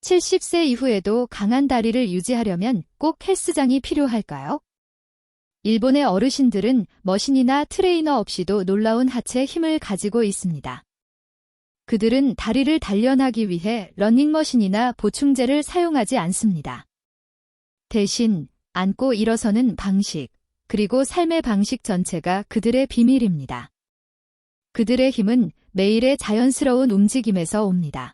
70세 이후에도 강한 다리를 유지하려면 꼭 헬스장이 필요할까요? 일본의 어르신들은 머신이나 트레이너 없이도 놀라운 하체 힘을 가지고 있습니다. 그들은 다리를 단련하기 위해 러닝머신이나 보충제를 사용하지 않습니다. 대신 앉고 일어서는 방식, 그리고 삶의 방식 전체가 그들의 비밀입니다. 그들의 힘은 매일의 자연스러운 움직임에서 옵니다.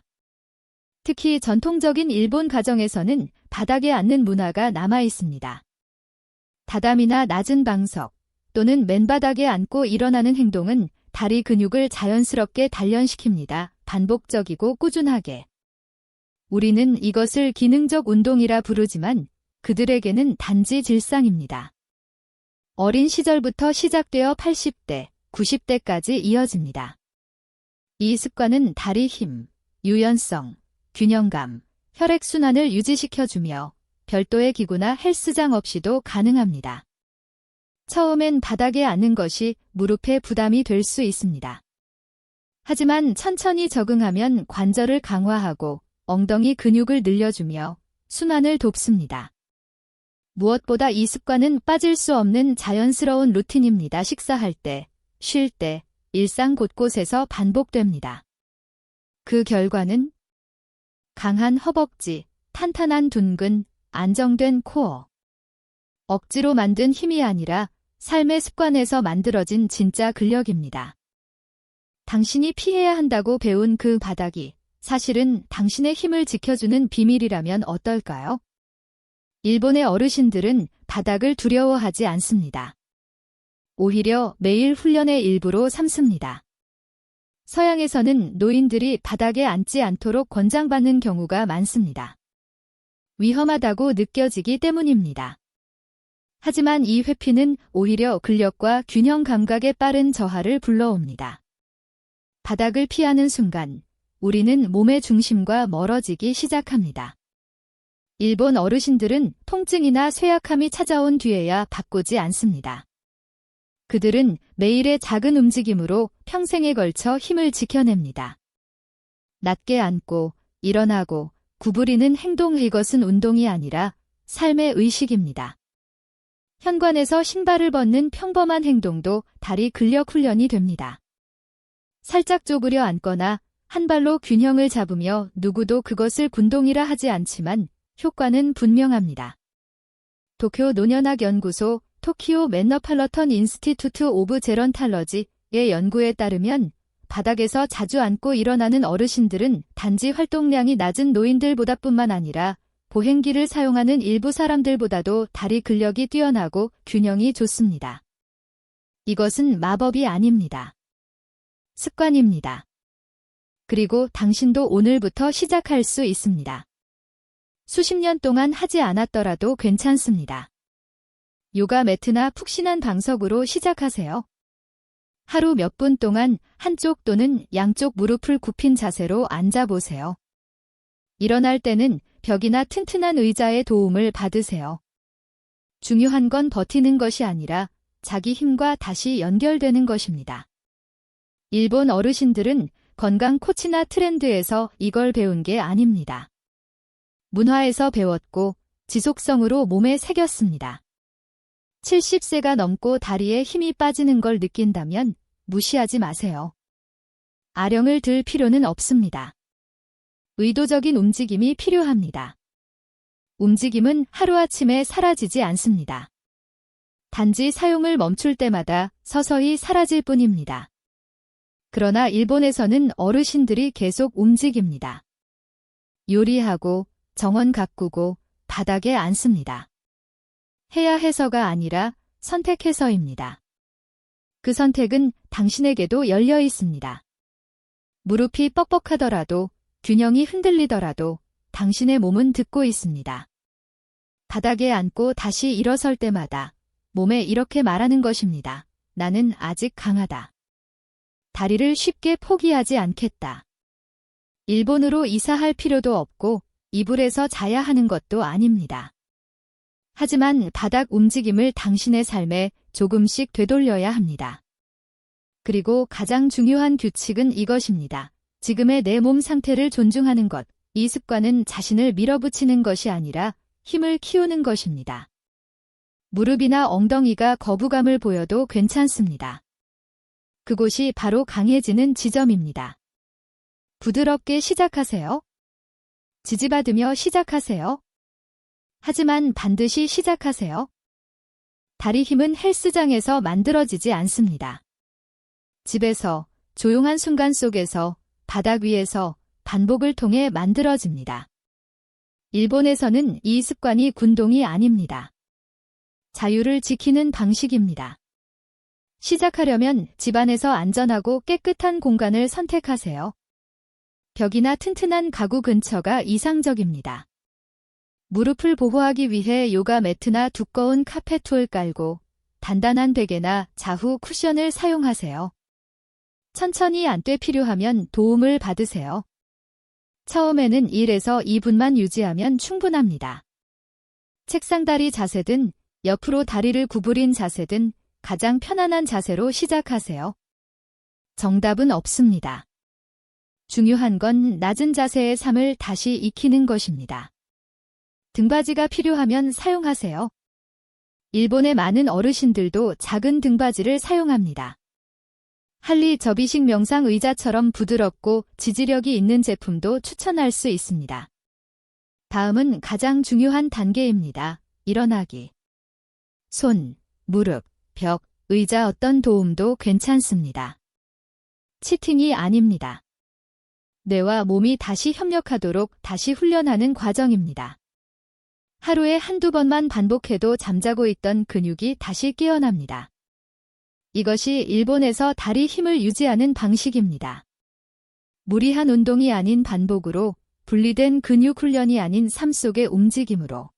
특히 전통적인 일본 가정에서는 바닥에 앉는 문화가 남아 있습니다. 다담이나 낮은 방석 또는 맨바닥에 앉고 일어나는 행동은 다리 근육을 자연스럽게 단련시킵니다. 반복적이고 꾸준하게. 우리는 이것을 기능적 운동이라 부르지만 그들에게는 단지 질상입니다. 어린 시절부터 시작되어 80대, 90대까지 이어집니다. 이 습관은 다리 힘, 유연성, 균형감, 혈액순환을 유지시켜주며 별도의 기구나 헬스장 없이도 가능합니다. 처음엔 바닥에 앉는 것이 무릎에 부담이 될 수 있습니다. 하지만 천천히 적응하면 관절을 강화하고 엉덩이 근육을 늘려주며 순환을 돕습니다. 무엇보다 이 습관은 빠질 수 없는 자연스러운 루틴입니다. 식사할 때, 쉴 때, 일상 곳곳에서 반복됩니다. 그 결과는 강한 허벅지, 탄탄한 둔근, 안정된 코어. 억지로 만든 힘이 아니라 삶의 습관에서 만들어진 진짜 근력입니다. 당신이 피해야 한다고 배운 그 바닥이 사실은 당신의 힘을 지켜주는 비밀이라면 어떨까요? 일본의 어르신들은 바닥을 두려워하지 않습니다. 오히려 매일 훈련의 일부로 삼습니다. 서양에서는 노인들이 바닥에 앉지 않도록 권장받는 경우가 많습니다. 위험하다고 느껴지기 때문입니다. 하지만 이 회피는 오히려 근력과 균형 감각의 빠른 저하를 불러옵니다. 바닥을 피하는 순간 우리는 몸의 중심과 멀어지기 시작합니다. 일본 어르신들은 통증이나 쇠약함이 찾아온 뒤에야 바꾸지 않습니다. 그들은 매일의 작은 움직임으로 평생에 걸쳐 힘을 지켜냅니다. 낮게 앉고 일어나고 구부리는 행동, 이것은 운동이 아니라 삶의 의식입니다. 현관에서 신발을 벗는 평범한 행동도 다리 근력 훈련이 됩니다. 살짝 쪼그려 앉거나 한 발로 균형을 잡으며 누구도 그것을 군동이라 하지 않지만 효과는 분명합니다. 도쿄 노년학 연구소 토키오 맨너팔러턴 인스티튜트 오브 제런탈러지의 연구에 따르면 바닥에서 자주 앉고 일어나는 어르신들은 단지 활동량이 낮은 노인들보다뿐만 아니라 보행기를 사용하는 일부 사람들보다도 다리 근력이 뛰어나고 균형이 좋습니다. 이것은 마법이 아닙니다. 습관입니다. 그리고 당신도 오늘부터 시작할 수 있습니다. 수십 년 동안 하지 않았더라도 괜찮습니다. 요가 매트나 푹신한 방석으로 시작하세요. 하루 몇 분 동안 한쪽 또는 양쪽 무릎을 굽힌 자세로 앉아보세요. 일어날 때는 벽이나 튼튼한 의자의 도움을 받으세요. 중요한 건 버티는 것이 아니라 자기 힘과 다시 연결되는 것입니다. 일본 어르신들은 건강 코치나 트렌드에서 이걸 배운 게 아닙니다. 문화에서 배웠고 지속성으로 몸에 새겼습니다. 70세가 넘고 다리에 힘이 빠지는 걸 느낀다면 무시하지 마세요. 아령을 들 필요는 없습니다. 의도적인 움직임이 필요합니다. 움직임은 하루아침에 사라지지 않습니다. 단지 사용을 멈출 때마다 서서히 사라질 뿐입니다. 그러나 일본에서는 어르신들이 계속 움직입니다. 요리하고 정원 가꾸고 바닥에 앉습니다. 해야 해서가 아니라 선택해서입니다. 그 선택은 당신에게도 열려 있습니다. 무릎이 뻑뻑하더라도 균형이 흔들리더라도 당신의 몸은 듣고 있습니다. 바닥에 앉고 다시 일어설 때마다 몸에 이렇게 말하는 것입니다. 나는 아직 강하다. 다리를 쉽게 포기하지 않겠다. 일본으로 이사할 필요도 없고 이불에서 자야 하는 것도 아닙니다. 하지만 바닥 움직임을 당신의 삶에 조금씩 되돌려야 합니다. 그리고 가장 중요한 규칙은 이것입니다. 지금의 내 몸 상태를 존중하는 것, 이 습관은 자신을 밀어붙이는 것이 아니라 힘을 키우는 것입니다. 무릎이나 엉덩이가 거부감을 보여도 괜찮습니다. 그곳이 바로 강해지는 지점입니다. 부드럽게 시작하세요. 지지받으며 시작하세요. 하지만 반드시 시작하세요. 다리 힘은 헬스장에서 만들어지지 않습니다. 집에서, 조용한 순간 속에서, 바닥 위에서, 반복을 통해 만들어집니다. 일본에서는 이 습관이 군동이 아닙니다. 자유를 지키는 방식입니다. 시작하려면 집안에서 안전하고 깨끗한 공간을 선택하세요. 벽이나 튼튼한 가구 근처가 이상적입니다. 무릎을 보호하기 위해 요가 매트나 두꺼운 카페트를 깔고 단단한 베개나 좌후 쿠션을 사용하세요. 천천히 안되 필요하면 도움을 받으세요. 처음에는 1에서 2분만 유지하면 충분합니다. 책상다리 자세든 옆으로 다리를 구부린 자세든 가장 편안한 자세로 시작하세요. 정답은 없습니다. 중요한 건 낮은 자세의 삶을 다시 익히는 것입니다. 등받이가 필요하면 사용하세요. 일본의 많은 어르신들도 작은 등받이를 사용합니다. 할리 접이식 명상 의자처럼 부드럽고 지지력이 있는 제품도 추천할 수 있습니다. 다음은 가장 중요한 단계입니다. 일어나기. 손, 무릎, 벽, 의자 어떤 도움도 괜찮습니다. 치팅이 아닙니다. 뇌와 몸이 다시 협력하도록 다시 훈련하는 과정입니다. 하루에 한두 번만 반복해도 잠자고 있던 근육이 다시 깨어납니다. 이것이 일본에서 다리 힘을 유지하는 방식입니다. 무리한 운동이 아닌 반복으로, 분리된 근육 훈련이 아닌 삶 속의 움직임으로.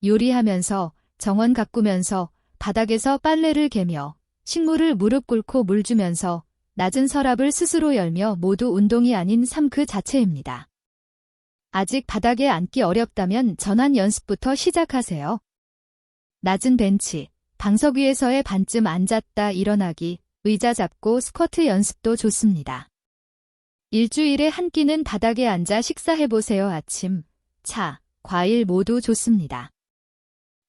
요리하면서, 정원 가꾸면서, 바닥에서 빨래를 개며, 식물을 무릎 꿇고 물 주면서, 낮은 서랍을 스스로 열며 모두 운동이 아닌 삶 그 자체입니다. 아직 바닥에 앉기 어렵다면 전환 연습부터 시작하세요. 낮은 벤치, 방석 위에서의 반쯤 앉았다 일어나기, 의자 잡고 스쿼트 연습도 좋습니다. 일주일에 한 끼는 바닥에 앉아 식사해보세요. 아침, 차, 과일 모두 좋습니다.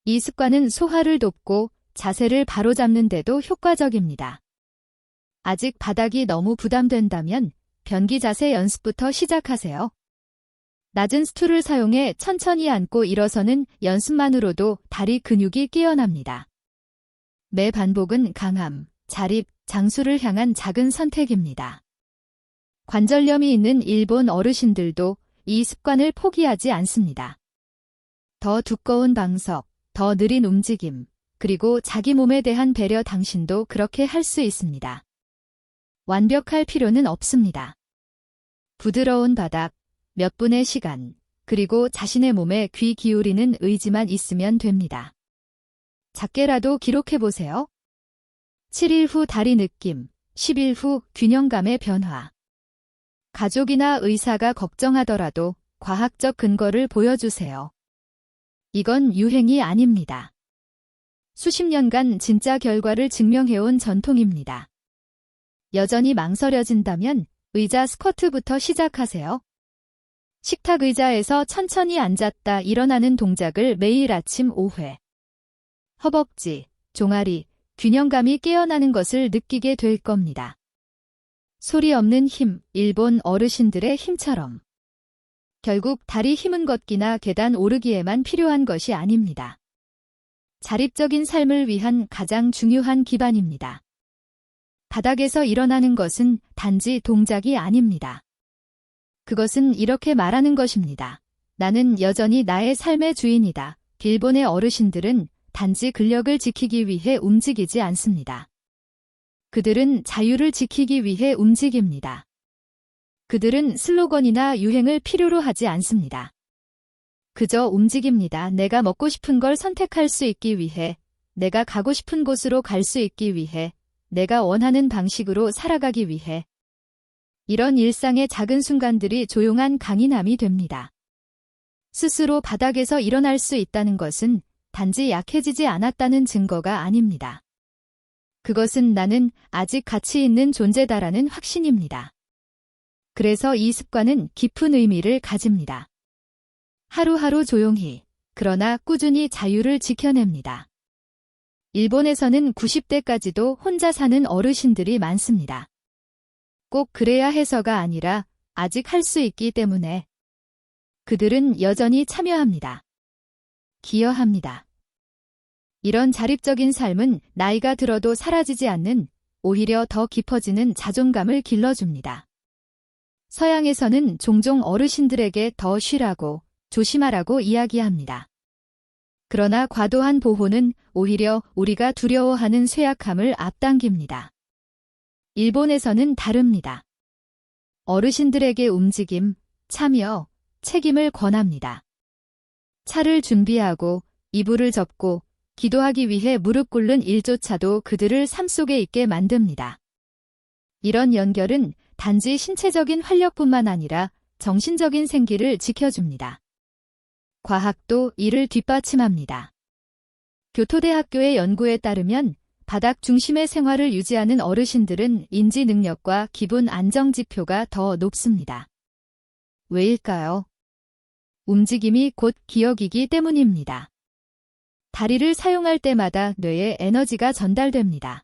이 습관은 소화를 돕고 자세를 바로잡는 데도 효과적입니다. 아직 바닥이 너무 부담된다면 변기 자세 연습부터 시작하세요. 낮은 스툴을 사용해 천천히 앉고 일어서는 연습만으로도 다리 근육이 깨어납니다. 매 반복은 강함, 자립, 장수를 향한 작은 선택입니다. 관절염이 있는 일본 어르신들도 이 습관을 포기하지 않습니다. 더 두꺼운 방석, 더 느린 움직임, 그리고 자기 몸에 대한 배려 당신도 그렇게 할 수 있습니다. 완벽할 필요는 없습니다. 부드러운 바닥, 몇 분의 시간, 그리고 자신의 몸에 귀 기울이는 의지만 있으면 됩니다. 작게라도 기록해보세요. 7일 후 다리 느낌, 10일 후 균형감의 변화. 가족이나 의사가 걱정하더라도 과학적 근거를 보여주세요. 이건 유행이 아닙니다. 수십 년간 진짜 결과를 증명해온 전통입니다. 여전히 망설여진다면 의자 스쿼트부터 시작하세요. 식탁 의자에서 천천히 앉았다 일어나는 동작을 매일 아침 5회. 허벅지, 종아리, 균형감이 깨어나는 것을 느끼게 될 겁니다. 소리 없는 힘, 일본 어르신들의 힘처럼. 결국 다리 힘은 걷기나 계단 오르기에만 필요한 것이 아닙니다. 자립적인 삶을 위한 가장 중요한 기반입니다. 바닥에서 일어나는 것은 단지 동작이 아닙니다. 그것은 이렇게 말하는 것입니다. 나는 여전히 나의 삶의 주인이다. 일본의 어르신들은 단지 근력을 지키기 위해 움직이지 않습니다. 그들은 자유를 지키기 위해 움직입니다. 그들은 슬로건이나 유행을 필요로 하지 않습니다. 그저 움직입니다. 내가 먹고 싶은 걸 선택할 수 있기 위해, 내가 가고 싶은 곳으로 갈 수 있기 위해, 내가 원하는 방식으로 살아가기 위해. 이런 일상의 작은 순간들이 조용한 강인함이 됩니다. 스스로 바닥에서 일어날 수 있다는 것은 단지 약해지지 않았다는 증거가 아닙니다. 그것은 나는 아직 가치 있는 존재다라는 확신입니다. 그래서 이 습관은 깊은 의미를 가집니다. 하루하루 조용히, 그러나 꾸준히 자유를 지켜냅니다. 일본에서는 90대까지도 혼자 사는 어르신들이 많습니다. 꼭 그래야 해서가 아니라 아직 할 수 있기 때문에 그들은 여전히 참여합니다. 기여합니다. 이런 자립적인 삶은 나이가 들어도 사라지지 않는, 오히려 더 깊어지는 자존감을 길러줍니다. 서양에서는 종종 어르신들에게 더 쉬라고, 조심하라고 이야기합니다. 그러나 과도한 보호는 오히려 우리가 두려워하는 쇠약함을 앞당깁니다. 일본에서는 다릅니다. 어르신들에게 움직임, 참여, 책임을 권합니다. 차를 준비하고, 이불을 접고, 기도하기 위해 무릎 꿇는 일조차도 그들을 삶 속에 있게 만듭니다. 이런 연결은 단지 신체적인 활력뿐만 아니라 정신적인 생기를 지켜줍니다. 과학도 이를 뒷받침합니다. 교토대학교의 연구에 따르면 바닥 중심의 생활을 유지하는 어르신들은 인지 능력과 기분 안정 지표가 더 높습니다. 왜일까요? 움직임이 곧 기억이기 때문입니다. 다리를 사용할 때마다 뇌에 에너지가 전달됩니다.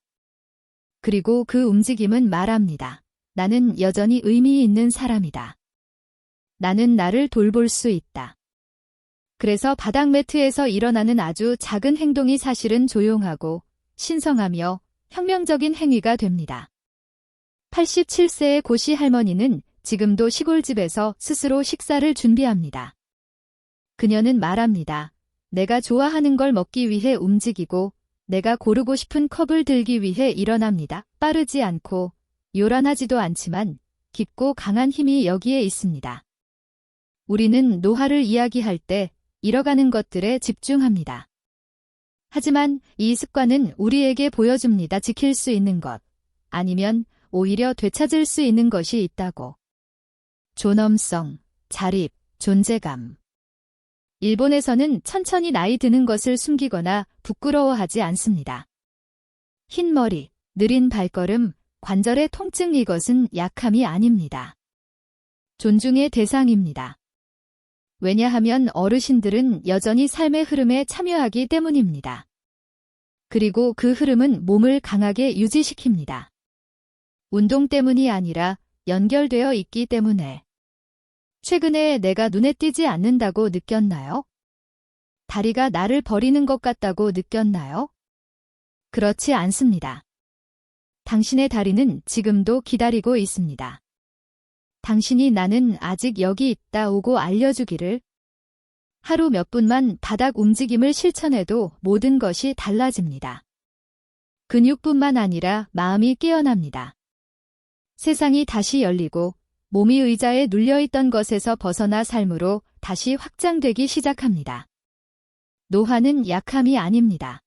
그리고 그 움직임은 말합니다. 나는 여전히 의미 있는 사람이다. 나는 나를 돌볼 수 있다. 그래서 바닥 매트에서 일어나는 아주 작은 행동이 사실은 조용하고 신성하며 혁명적인 행위가 됩니다. 87세의 고시 할머니는 지금도 시골집에서 스스로 식사를 준비합니다. 그녀는 말합니다. 내가 좋아하는 걸 먹기 위해 움직이고 내가 고르고 싶은 컵을 들기 위해 일어납니다. 빠르지 않고 요란하지도 않지만 깊고 강한 힘이 여기에 있습니다. 우리는 노화를 이야기할 때 잃어가는 것들에 집중합니다. 하지만 이 습관은 우리에게 보여줍니다. 지킬 수 있는 것, 아니면 오히려 되찾을 수 있는 것이 있다고. 존엄성, 자립, 존재감. 일본에서는 천천히 나이 드는 것을 숨기거나 부끄러워하지 않습니다. 흰 머리, 느린 발걸음, 관절의 통증, 이것은 약함이 아닙니다. 존중의 대상입니다. 왜냐하면 어르신들은 여전히 삶의 흐름에 참여하기 때문입니다. 그리고 그 흐름은 몸을 강하게 유지시킵니다. 운동 때문이 아니라 연결되어 있기 때문에. 최근에 내가 눈에 띄지 않는다고 느꼈나요? 다리가 나를 버리는 것 같다고 느꼈나요? 그렇지 않습니다. 당신의 다리는 지금도 기다리고 있습니다. 당신이 나는 아직 여기 있다 오고 알려주기를. 하루 몇 분만 바닥 움직임을 실천해도 모든 것이 달라집니다. 근육뿐만 아니라 마음이 깨어납니다. 세상이 다시 열리고 몸이 의자에 눌려있던 것에서 벗어나 삶으로 다시 확장되기 시작합니다. 노화는 약함이 아닙니다.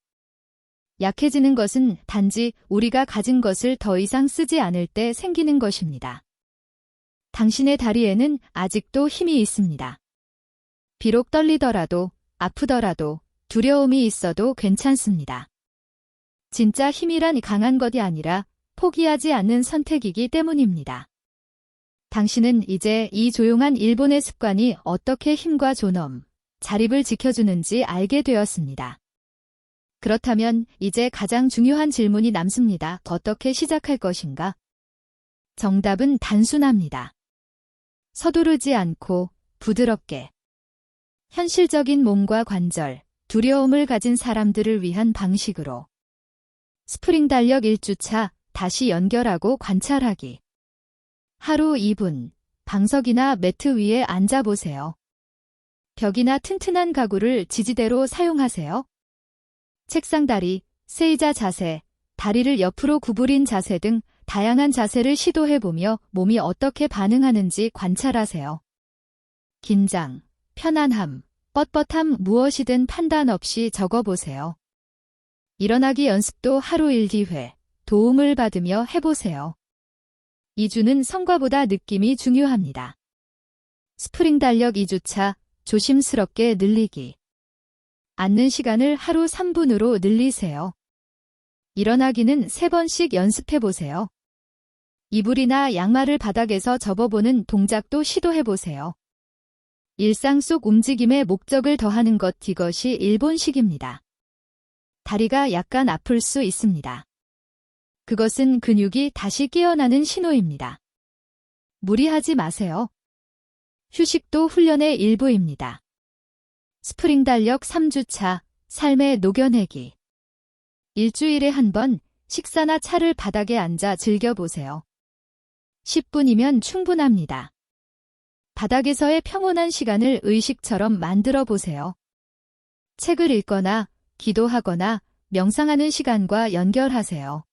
약해지는 것은 단지 우리가 가진 것을 더 이상 쓰지 않을 때 생기는 것입니다. 당신의 다리에는 아직도 힘이 있습니다. 비록 떨리더라도, 아프더라도, 두려움이 있어도 괜찮습니다. 진짜 힘이란 강한 것이 아니라 포기하지 않는 선택이기 때문입니다. 당신은 이제 이 조용한 일본의 습관이 어떻게 힘과 존엄, 자립을 지켜주는지 알게 되었습니다. 그렇다면 이제 가장 중요한 질문이 남습니다. 어떻게 시작할 것인가? 정답은 단순합니다. 서두르지 않고 부드럽게. 현실적인 몸과 관절, 두려움을 가진 사람들을 위한 방식으로. 스프링 달력 1주차, 다시 연결하고 관찰하기. 하루 2분, 방석이나 매트 위에 앉아보세요. 벽이나 튼튼한 가구를 지지대로 사용하세요. 책상 다리, 세이자 자세, 다리를 옆으로 구부린 자세 등 다양한 자세를 시도해보며 몸이 어떻게 반응하는지 관찰하세요. 긴장, 편안함, 뻣뻣함 무엇이든 판단 없이 적어보세요. 일어나기 연습도 하루 1기회, 도움을 받으며 해보세요. 2주는 성과보다 느낌이 중요합니다. 스프링 달력 2주차, 조심스럽게 늘리기. 앉는 시간을 하루 3분으로 늘리세요. 일어나기는 3번씩 연습해보세요. 이불이나 양말을 바닥에서 접어보는 동작도 시도해보세요. 일상 속 움직임에 목적을 더하는 것, 이것이 일본식입니다. 다리가 약간 아플 수 있습니다. 그것은 근육이 다시 깨어나는 신호입니다. 무리하지 마세요. 휴식도 훈련의 일부입니다. 스프링 달력 3주차, 삶의 녹여내기. 일주일에 한 번 식사나 차를 바닥에 앉아 즐겨보세요. 10분이면 충분합니다. 바닥에서의 평온한 시간을 의식처럼 만들어 보세요. 책을 읽거나 기도하거나 명상하는 시간과 연결하세요.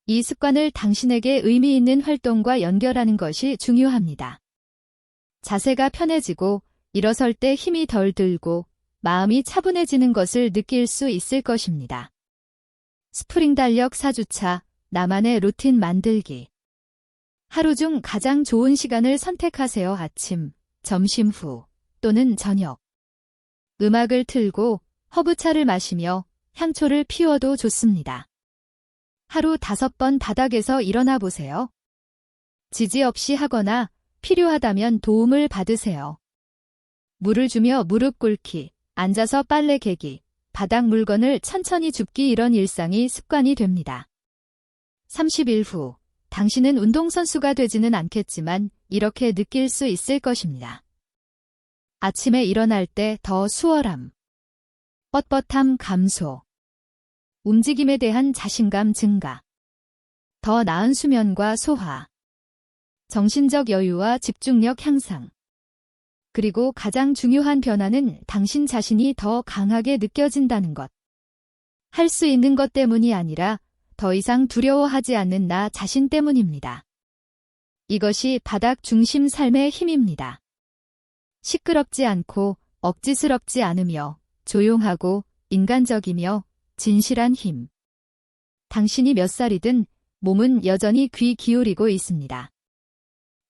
이 습관을 당신에게 의미 있는 활동과 연결하는 것이 중요합니다. 자세가 편해지고 일어설 때 힘이 덜 들고 마음이 차분해지는 것을 느낄 수 있을 것입니다. 스프링 달력 4주차, 나만의 루틴 만들기. 하루 중 가장 좋은 시간을 선택하세요. 아침, 점심 후 또는 저녁. 음악을 틀고 허브차를 마시며 향초를 피워도 좋습니다. 하루 5번 바닥에서 일어나 보세요. 지지 없이 하거나 필요하다면 도움을 받으세요. 물을 주며 무릎 꿇기, 앉아서 빨래 개기, 바닥 물건을 천천히 줍기, 이런 일상이 습관이 됩니다. 30일 후, 당신은 운동선수가 되지는 않겠지만 이렇게 느낄 수 있을 것입니다. 아침에 일어날 때 더 수월함, 뻣뻣함 감소, 움직임에 대한 자신감 증가, 더 나은 수면과 소화, 정신적 여유와 집중력 향상. 그리고 가장 중요한 변화는 당신 자신이 더 강하게 느껴진다는 것. 할 수 있는 것 때문이 아니라 더 이상 두려워하지 않는 나 자신 때문입니다. 이것이 바닥 중심 삶의 힘입니다. 시끄럽지 않고 억지스럽지 않으며 조용하고 인간적이며 진실한 힘. 당신이 몇 살이든 몸은 여전히 귀 기울이고 있습니다.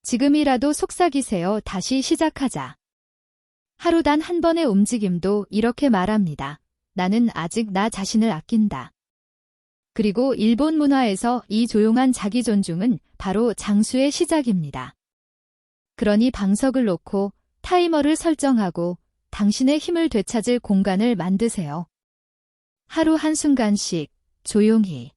지금이라도 속삭이세요. 다시 시작하자. 하루 단 한 번의 움직임도 이렇게 말합니다. 나는 아직 나 자신을 아낀다. 그리고 일본 문화에서 이 조용한 자기 존중은 바로 장수의 시작입니다. 그러니 방석을 놓고 타이머를 설정하고 당신의 힘을 되찾을 공간을 만드세요. 하루 한순간씩 조용히